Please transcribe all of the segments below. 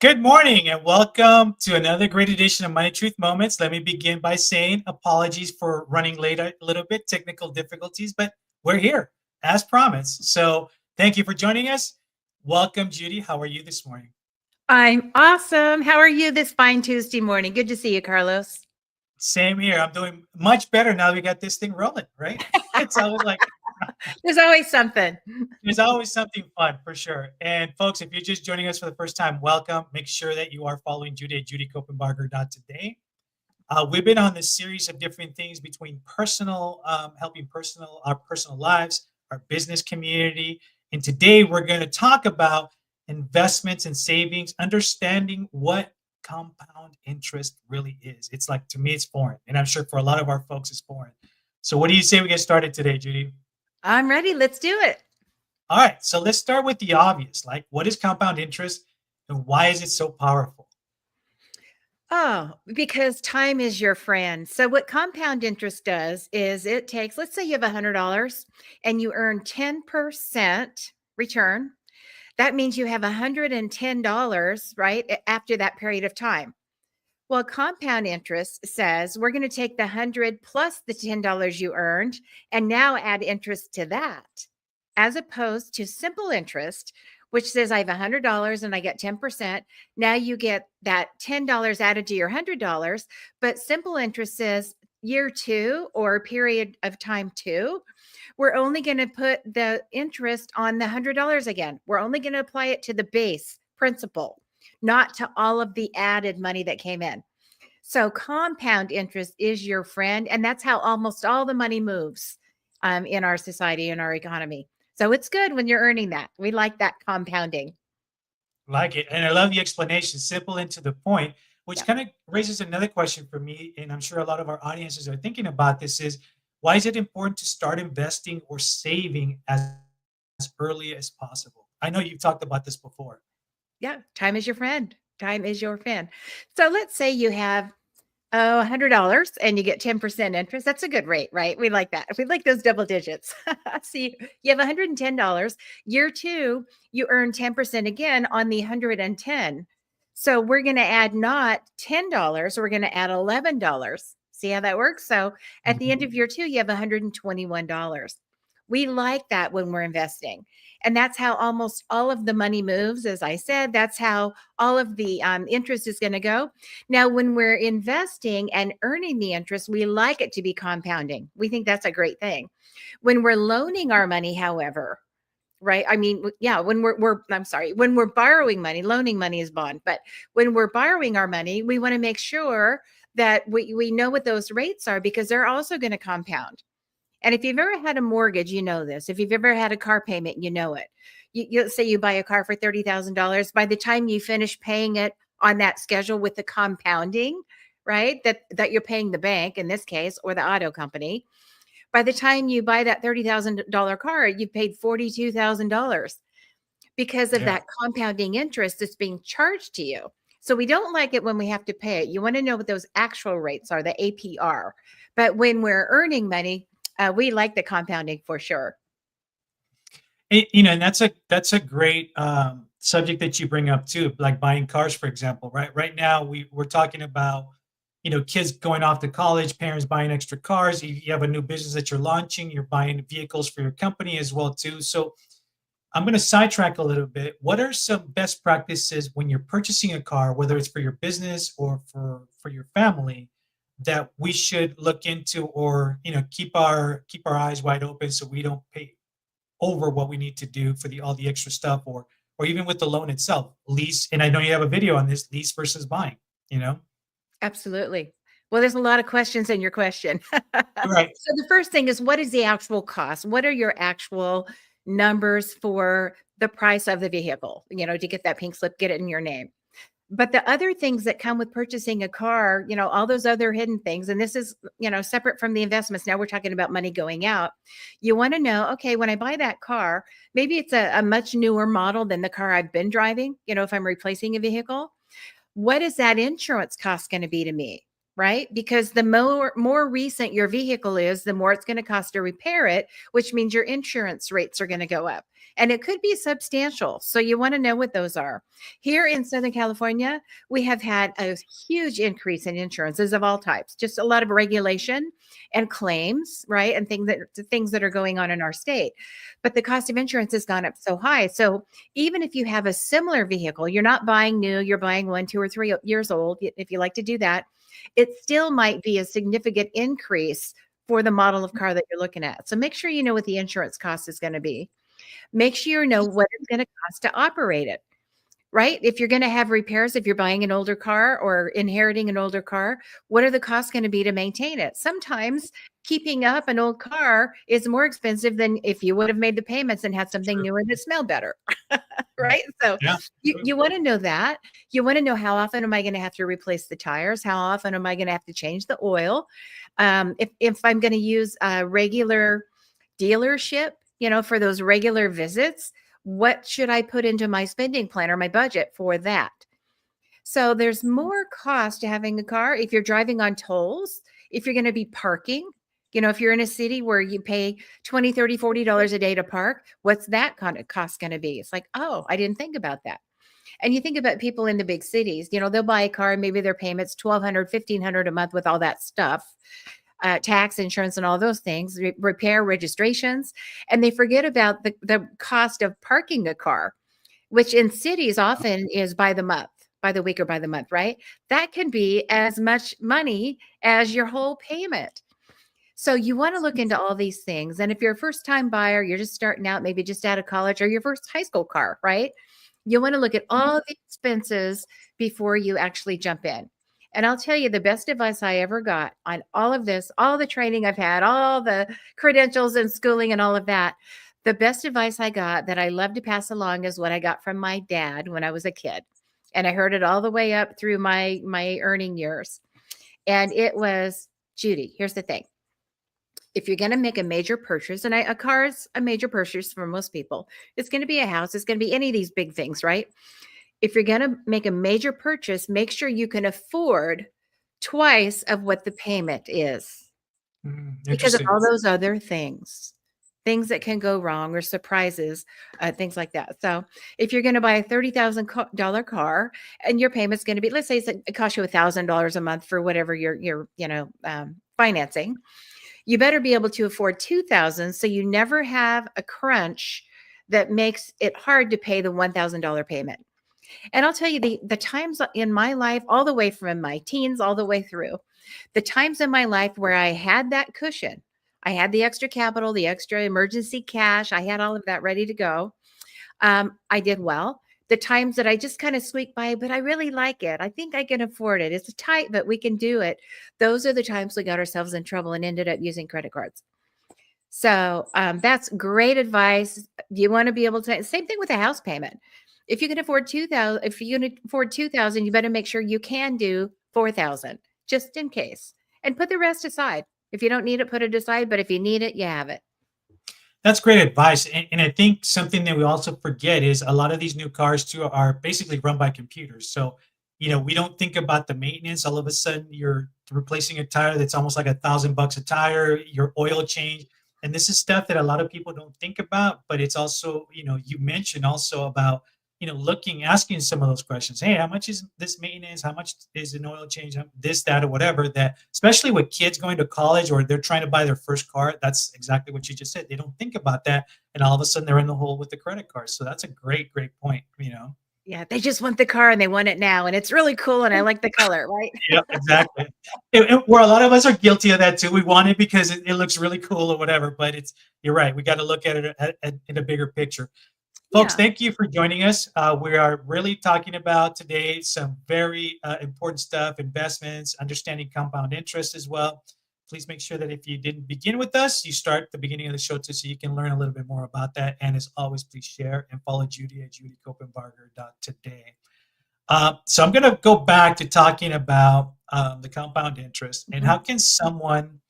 Good morning and welcome to another great edition of Money Truth Moments. Let me begin by saying apologies for running late a little bit, technical difficulties, but we're here as promised. So thank you for joining us. Welcome, Judy. How are you this morning? I'm awesome. How are you this fine Tuesday morning? Good to see you, Carlos. Same here. I'm doing much better now that we got this thing rolling, right? It's always like There's always something. there's always something fun for sure. And folks, if you're just joining us for the first time, welcome. Make sure that you are following Judy at judycopenbarger.today. We've been on this series of different things between helping our personal lives, our business community. And today we're going to talk about investments and savings, understanding what compound interest really is. It's like, to me, it's foreign. And I'm sure for a lot of our folks, it's foreign. So what do you say we get started today, Judy? I'm ready. Let's do it. All right. So let's start with the obvious. Like, what is compound interest and why is it so powerful? Oh, because time is your friend. So what compound interest does is it takes, let's say you have $100 and you earn 10% return. That means you have $110, right? After that period of time. Well, compound interest says we're going to take the 100 plus the $10 you earned and now add interest to that, as opposed to simple interest, which says I have $100 and I get 10%. Now you get that $10 added to your $100, but simple interest says year two or period of time two, we're only going to put the interest on the $100 again. We're only going to apply it to the base principal, not to all of the added money that came in. So compound interest is your friend. And that's how almost all the money moves in our society, in our economy. So it's good when you're earning that. We like that compounding. Like it. And I love the explanation, simple and to the point, which Yeah. kind of raises another question for me. And I'm sure a lot of our audiences are thinking about this is why is it important to start investing or saving as early as possible? I know you've talked about this before. Yeah. Time is your friend. Time is your friend. So let's say you have $100 and you get 10% interest. That's a good rate, right? We like that. We like those double digits. See, you have $110. Year two, you earn 10% again on the 110. So we're going to add not $10, we're going to add $11. See how that works? So at the end Mhm. of year two, you have $121. We like that when we're investing. And that's how almost all of the money moves. As I said, that's how all of the interest is going to go. Now, when we're investing and earning the interest, we like it to be compounding. We think that's a great thing. When we're loaning our money, however, right? I mean, yeah, when we're borrowing money, loaning money is bond, but when we're borrowing our money, we want to make sure that we know what those rates are because they're also going to compound. And if you've ever had a mortgage, you know this. If you've ever had a car payment, you know it. You say you buy a car for $30,000. By the time you finish paying it on that schedule with the compounding, right? That you're paying the bank in this case or the auto company. By the time you buy that $30,000 car, you've paid $42,000 because of Yeah. that compounding interest that's being charged to you. So we don't like it when we have to pay it. You want to know what those actual rates are, the APR. But when we're earning money, we like the compounding for sure. And that's a great subject that you bring up too, like buying cars, for example. Right now, we're talking about kids going off to college, parents buying extra cars. You have a new business that you're launching. You're buying vehicles for your company as well too. So I'm going to sidetrack a little bit. What are some best practices when you're purchasing a car, whether it's for your business or for your family, that we should look into, or keep our eyes wide open so we don't pay over what we need to do for the all the extra stuff, or even with the loan itself, lease. And I know you have a video on this, lease versus buying. You know, Absolutely. Well, there's a lot of questions in your question. right? So the first thing is, what is the actual cost? What are your actual numbers for the price of the vehicle, to get that pink slip, get it in your name? But the other things that come with purchasing a car, all those other hidden things, and this is, separate from the investments. Now we're talking about money going out. You want to know, okay, when I buy that car, maybe it's a much newer model than the car I've been driving, if I'm replacing a vehicle. What is that insurance cost going to be to me? right? Because the more recent your vehicle is, the more it's going to cost to repair it, which means your insurance rates are going to go up. And it could be substantial. So you want to know what those are. Here in Southern California, we have had a huge increase in insurances of all types, just a lot of regulation and claims, right? And things that are going on in our state. But the cost of insurance has gone up so high. So even if you have a similar vehicle, you're not buying new, you're buying 1, 2, or 3 years old, if you like to do that, it still might be a significant increase for the model of car that you're looking at. So make sure you know what the insurance cost is going to be. Make sure you know what it's going to cost to operate it, right? If you're going to have repairs, if you're buying an older car or inheriting an older car, what are the costs going to be to maintain it? Sometimes keeping up an old car is more expensive than if you would have made the payments and had something True. newer that smelled better. Right? So Yeah. you want to know that. You want to know, how often am I going to have to replace the tires? How often am I going to have to change the oil? If I'm going to use a regular dealership, for those regular visits, what should I put into my spending plan or my budget for that? So there's more cost to having a car if you're driving on tolls, if you're going to be parking. If you're in a city where you pay 20, 30, $40 a day to park, what's that kind of cost going to be? It's like, oh, I didn't think about that. And you think about people in the big cities, they'll buy a car, maybe their payment's 1,200, 1,500 a month with all that stuff, tax, insurance, and all those things, repair, registrations. And they forget about the cost of parking a car, which in cities often is by the month, by the week, or by the month, right? That can be as much money as your whole payment. So you want to look into all these things. And if you're a first time buyer, you're just starting out, maybe just out of college, or your first high school car, right? You want to look at all the expenses before you actually jump in. And I'll tell you, the best advice I ever got on all of this, all the training I've had, all the credentials and schooling and all of that, the best advice I got that I love to pass along is what I got from my dad when I was a kid. And I heard it all the way up through my earning years. And it was, Judy, here's the thing. If you're going to make a major purchase, and a car is a major purchase for most people, it's going to be a house, it's going to be any of these big things, right? If you're going to make a major purchase, make sure you can afford twice of what the payment is, because of Interesting. all those other things that can go wrong, or surprises, things like that. So if you're going to buy a $30,000 car and your payment's going to be, let's say it costs you $1,000 a month for whatever you're financing, you better be able to afford 2,000, so you never have a crunch that makes it hard to pay the $1,000 payment. And I'll tell you, the times in my life, all the way from my teens all the way through, the times in my life where I had that cushion, I had the extra capital, the extra emergency cash, I had all of that ready to go. I did well. The times that I just kind of squeaked by, but I really like it, I think I can afford it, it's tight, but we can do it. Those are the times we got ourselves in trouble and ended up using credit cards. So that's great advice. You want to be able to, same thing with a house payment. If you can afford 2,000, if you can afford 2,000, you better make sure you can do 4,000 just in case, and put the rest aside. If you don't need it, put it aside. But if you need it, you have it. That's great advice. And I think something that we also forget is a lot of these new cars too are basically run by computers. So, we don't think about the maintenance. All of a sudden you're replacing a tire that's almost like $1,000 a tire, your oil change. And this is stuff that a lot of people don't think about, but it's also, you mentioned also about, asking some of those questions. Hey, how much is this maintenance? How much is an oil change? This, that, or whatever. That, especially with kids going to college or they're trying to buy their first car, that's exactly what you just said. They don't think about that, and all of a sudden they're in the hole with the credit card. So that's a great, great point. Yeah, they just want the car and they want it now, and it's really cool, and I like the color, right? Yep, exactly. Where a lot of us are guilty of that too. We want it because it looks really cool or whatever. But you're right. We got to look at it in a bigger picture. Folks, Yeah. thank you for joining us. We are really talking about today some very important stuff, investments, understanding compound interest as well. Please make sure that if you didn't begin with us, you start at the beginning of the show too, so you can learn a little bit more about that. And as always, please share and follow Judy at judycopenbarger.today. So I'm going to go back to talking about the compound interest and how can someone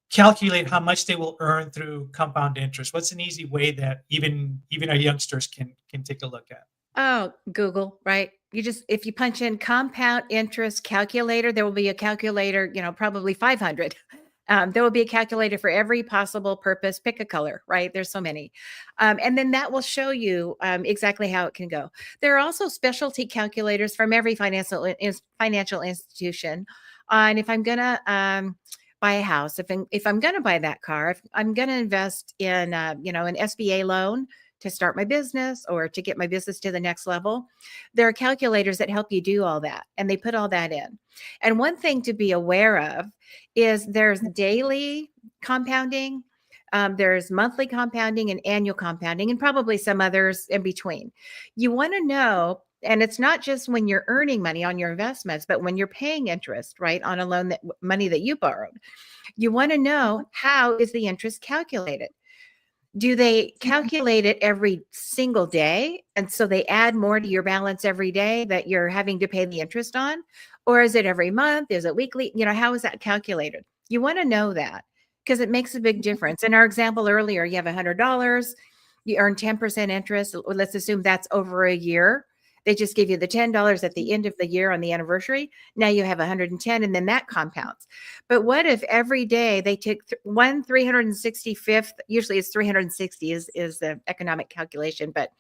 calculate how much they will earn through compound interest. What's an easy way that even our youngsters can take a look at? Oh, Google, right? You just, if you punch in compound interest calculator, there will be a calculator, probably 500. There will be a calculator for every possible purpose. Pick a color, right? There's so many. And then that will show you exactly how it can go. There are also specialty calculators from every financial institution on if I'm going to buy a house, if I'm going to buy that car, if I'm going to invest in, an SBA loan to start my business or to get my business to the next level. There are calculators that help you do all that, and they put all that in. And one thing to be aware of is there's daily compounding, there's monthly compounding and annual compounding, and probably some others in between. You want to know, and it's not just when you're earning money on your investments, but when you're paying interest, right, on a loan, that money that you borrowed. You want to know, how is the interest calculated? Do they calculate it every single day? And so they add more to your balance every day that you're having to pay the interest on? Or is it every month? Is it weekly? How is that calculated? You want to know that because it makes a big difference. In our example earlier, you have $100, you earn 10% interest. Let's assume that's over a year. They just give you the $10 at the end of the year on the anniversary. Now you have 110, and then that compounds. But what if every day they took 365th, usually it's 360 is the economic calculation, but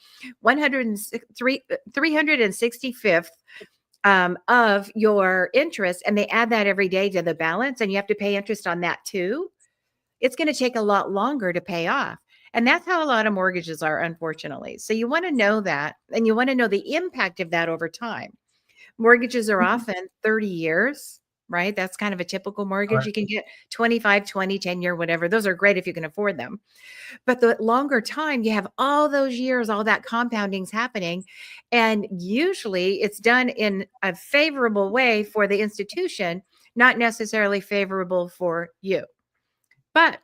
365th of your interest, and they add that every day to the balance, and you have to pay interest on that too? It's going to take a lot longer to pay off. And that's how a lot of mortgages are, unfortunately. So you want to know that, and you want to know the impact of that over time. Mortgages are often 30 years, right? That's kind of a typical mortgage. You can get 25, 20, 10-year, whatever. Those are great if you can afford them. But the longer time, you have all those years, all that compounding's happening. And usually it's done in a favorable way for the institution, not necessarily favorable for you. But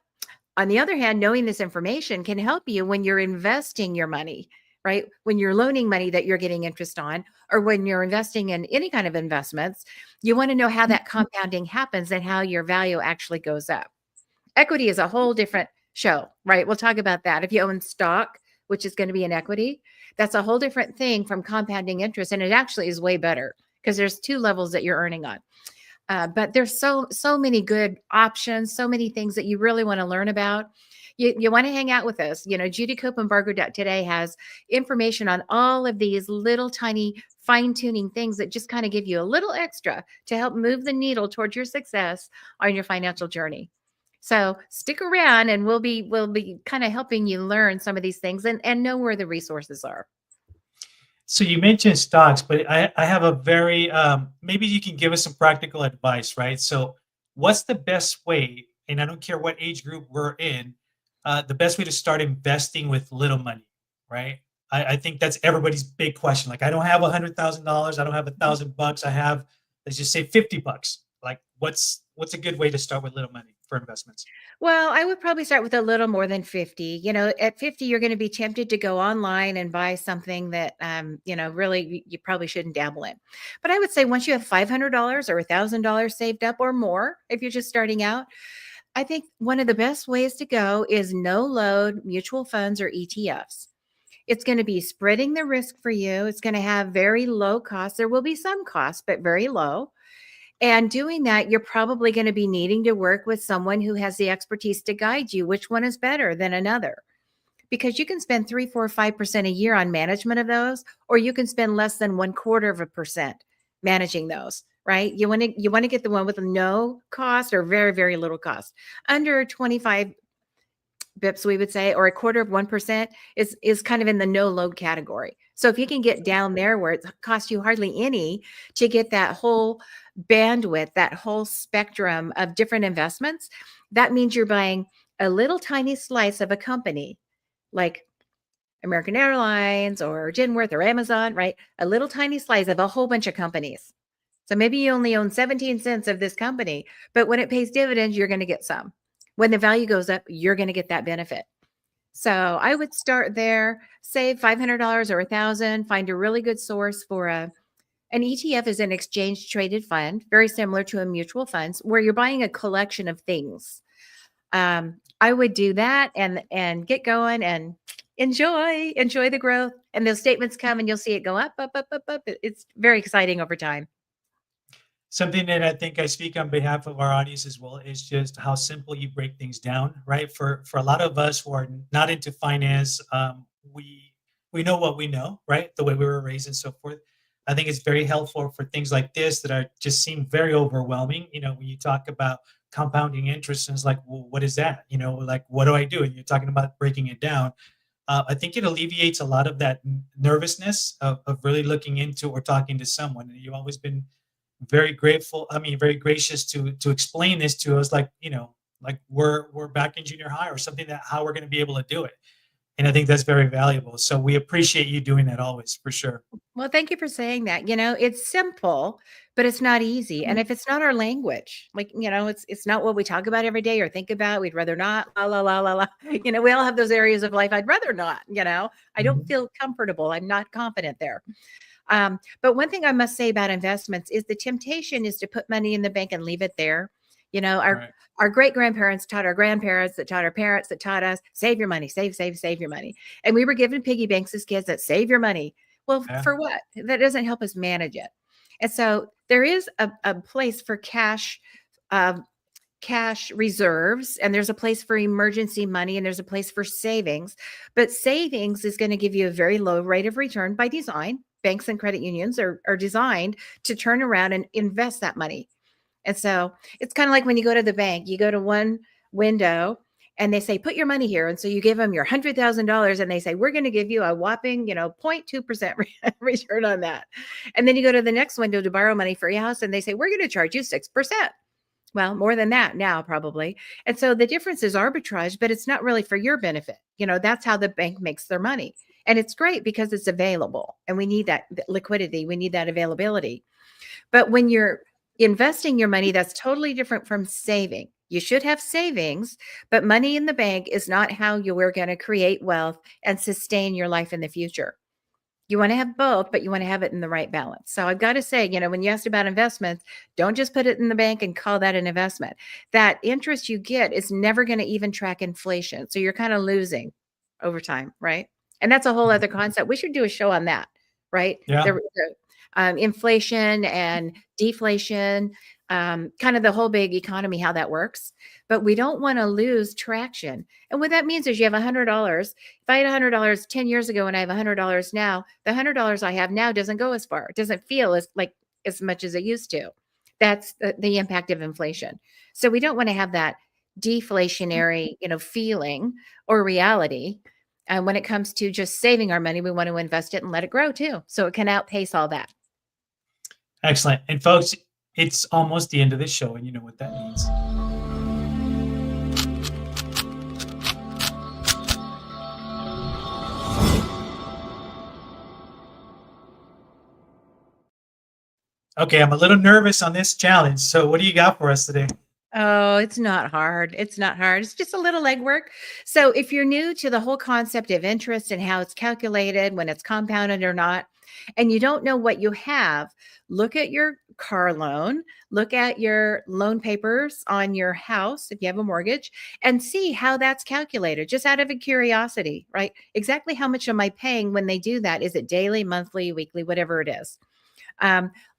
on the other hand, knowing this information can help you when you're investing your money, right? When you're loaning money that you're getting interest on, or when you're investing in any kind of investments, you want to know how that compounding happens and how your value actually goes up. Equity is a whole different show, right? We'll talk about that. If you own stock, which is going to be an equity, that's a whole different thing from compounding interest. And it actually is way better because there's two levels that you're earning on. But there's so many good options, so many things that you really want to learn about. You want to hang out with us. Judy Copenbarger today has information on all of these little tiny fine-tuning things that just kind of give you a little extra to help move the needle towards your success on your financial journey. So stick around, and we'll be kind of helping you learn some of these things and know where the resources are. So you mentioned stocks, but I have a very maybe you can give us some practical advice, right? So what's the best way, and I don't care what age group we're in, the best way to start investing with little money, right? I think that's everybody's big question. Like, I don't have $100,000, I don't have $1,000, I have, let's just say, $50. Like, what's a good way to start with little money for investments? Well, I would probably start with a little more than 50. At 50, you're going to be tempted to go online and buy something that, really you probably shouldn't dabble in. But I would say once you have $500 or $1,000 saved up or more, if you're just starting out, I think one of the best ways to go is no load mutual funds or ETFs. It's going to be spreading the risk for you. It's going to have very low costs. There will be some costs, but very low. And doing that, you're probably going to be needing to work with someone who has the expertise to guide you which one is better than another. Because you can spend 3, 4, 5% a year on management of those, or you can spend less than 1/4% managing those, right? You want to get the one with no cost or very, very little cost. Under 25 bips, we would say, or 1/4% is kind of in the no load category. So if you can get down there where it costs you hardly any to get that whole bandwidth, that whole spectrum of different investments, that means you're buying a little tiny slice of a company like American Airlines or Genworth or Amazon, right? A little tiny slice of a whole bunch of companies. So maybe you only own 17 cents of this company, but when it pays dividends, you're going to get some. When the value goes up, you're going to get that benefit. So I would start there, save $500 or $1,000, find a really good source for an ETF is an exchange traded fund, very similar to a mutual funds where you're buying a collection of things. I would do that and get going and Enjoy the growth. And those statements come and you'll see it go up, up, up, up, up. It's very exciting over time. Something that I think I speak on behalf of our audience as well is just how simple you break things down, right? For a lot of us who are not into finance, we know what we know, right? The way we were raised and so forth. I think it's very helpful for things like this that are just seem very overwhelming. When you talk about compounding interest, and it's like, well, what is that? Like, what do I do? And you're talking about breaking it down. I think it alleviates a lot of that nervousness of really looking into or talking to someone. And you've always been very grateful. I mean, very gracious to explain this to us, like like we're back in junior high or something, that how we're going to be able to do it. And I think that's very valuable. So we appreciate you doing that always, for sure. Well, thank you for saying that. It's simple, but it's not easy. And if it's not our language, like, it's not what we talk about every day or think about, we'd rather not, la, la, la, la, la. We all have those areas of life I'd rather not. I don't Mhm. feel comfortable. I'm not confident there. But one thing I must say about investments is the temptation is to put money in the bank and leave it there. You know, our Right. our great grandparents taught our grandparents that taught our parents that taught us save your money, save, save, save your money. And we were given piggy banks as kids that save your money. Well, Yeah. for what? That doesn't help us manage it. And so there is a place for uh, cash reserves, and there's a place for emergency money, and there's a place for savings. But savings is going to give you a very low rate of return by design. Banks and credit unions are designed to turn around and invest that money. And so it's kind of like when you go to the bank, you go to one window and they say, put your money here. And so you give them your $100,000 and they say, we're going to give you a whopping, 0.2% return on that. And then you go to the next window to borrow money for your house and they say, we're going to charge you 6%. Well, more than that now, probably. And so the difference is arbitrage, but it's not really for your benefit. That's how the bank makes their money. And it's great because it's available and we need that liquidity, we need that availability. But when you're investing your money, that's totally different from saving. You should have savings, but money in the bank is not how you are going to create wealth and sustain your life in the future. You want to have both, but you want to have it in the right balance. So I've got to say, when you asked about investments, don't just put it in the bank and call that an investment. That interest you get is never going to even track inflation. So you're kind of losing over time, right? And that's a whole other Mhm. concept. We should do a show on that, right? Yeah. Inflation and deflation, kind of the whole big economy, how that works. But we don't want to lose traction. And what that means is you have $100. If I had $100 10 years ago and I have $100 now, the $100 I have now doesn't go as far. It doesn't feel as much as it used to. That's the impact of inflation. So we don't want to have that deflationary, feeling or reality. And when it comes to just saving our money, we want to invest it and let it grow too. So it can outpace all that. Excellent. And folks, it's almost the end of the show, and you know what that means. Okay, I'm a little nervous on this challenge. So what do you got for us today? Oh, it's not hard. It's not hard. It's just a little legwork. So, if you're new to the whole concept of interest and how it's calculated, when it's compounded or not, and you don't know what you have, look at your car loan, look at your loan papers on your house if you have a mortgage, and see how that's calculated, just out of a curiosity, right? Exactly how much am I paying when they do that? Is it daily, monthly, weekly, whatever it is?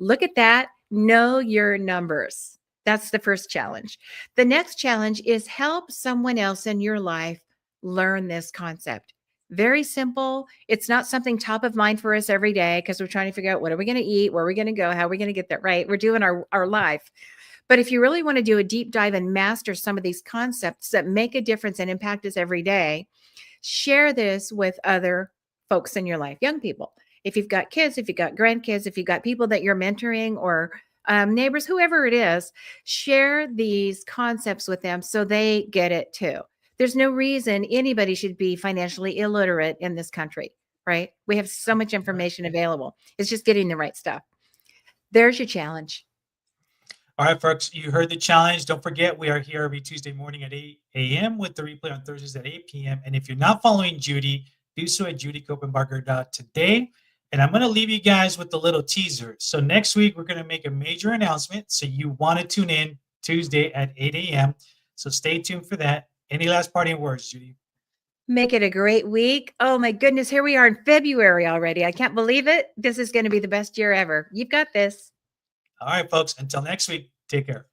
Look at that. Know your numbers. That's the first challenge. The next challenge is help someone else in your life learn this concept. Very simple. It's not something top of mind for us every day because we're trying to figure out what are we going to eat, where are we going to go, how are we going to get that right. We're doing our life. But if you really want to do a deep dive and master some of these concepts that make a difference and impact us every day, share this with other folks in your life, young people. If you've got kids, if you've got grandkids, if you've got people that you're mentoring or neighbors, whoever it is, share these concepts with them so they get it too. There's no reason anybody should be financially illiterate in this country, right? We have so much Right. information available. It's just getting the right stuff. There's your challenge. All right, folks, you heard the challenge. Don't forget, we are here every Tuesday morning at 8 a.m. with the replay on Thursdays at 8 p.m. And if you're not following Judy, do so at judycopenbarger.today. And I'm going to leave you guys with a little teaser. So next week, we're going to make a major announcement. So you want to tune in Tuesday at 8 a.m. So stay tuned for that. Any last parting words, Judy? Make it a great week. Oh my goodness, here we are in February already. I can't believe it. This is going to be the best year ever. You've got this. All right, folks. Until next week, take care.